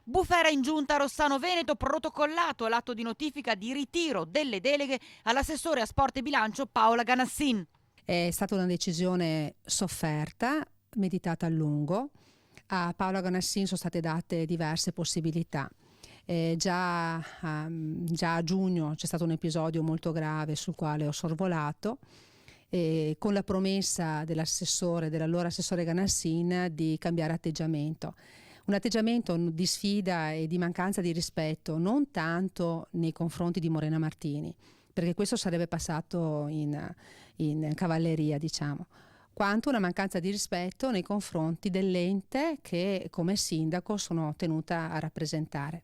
Bufera in giunta Rossano Veneto, protocollato l'atto di notifica di ritiro delle deleghe all'assessore a sport e bilancio Paola Ganassin. È stata una decisione sofferta, meditata a lungo. A Paola Ganassin sono state date diverse possibilità. Già a giugno c'è stato un episodio molto grave sul quale ho sorvolato, con la promessa dell'allora assessore Ganassin di cambiare atteggiamento. Un atteggiamento di sfida e di mancanza di rispetto non tanto nei confronti di Morena Martini, perché questo sarebbe passato in cavalleria, diciamo, quanto una mancanza di rispetto nei confronti dell'ente che come sindaco sono tenuta a rappresentare.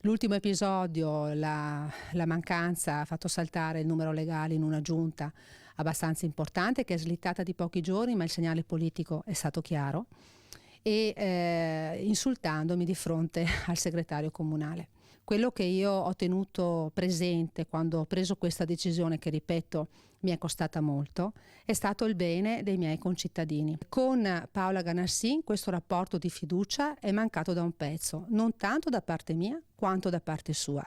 L'ultimo episodio, la mancanza ha fatto saltare il numero legale in una giunta abbastanza importante che è slittata di pochi giorni, ma il segnale politico è stato chiaro, e insultandomi di fronte al segretario comunale. Quello che io ho tenuto presente quando ho preso questa decisione, che ripeto mi è costata molto, è stato il bene dei miei concittadini. Con Paola Ganassin questo rapporto di fiducia è mancato da un pezzo, non tanto da parte mia quanto da parte sua.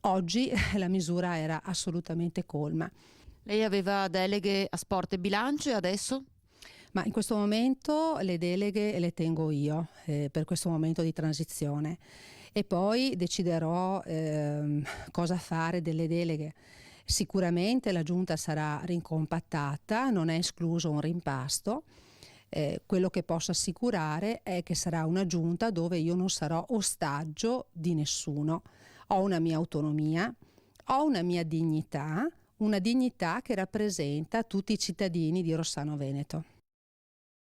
Oggi la misura era assolutamente colma. Lei aveva deleghe a sport e bilancio e adesso? Ma in questo momento le deleghe le tengo io, per questo momento di transizione, e poi deciderò cosa fare delle deleghe. Sicuramente la giunta sarà rincompattata, non è escluso un rimpasto. Quello che posso assicurare è che sarà una giunta dove io non sarò ostaggio di nessuno. Ho una mia autonomia, ho una dignità che rappresenta tutti i cittadini di Rossano Veneto.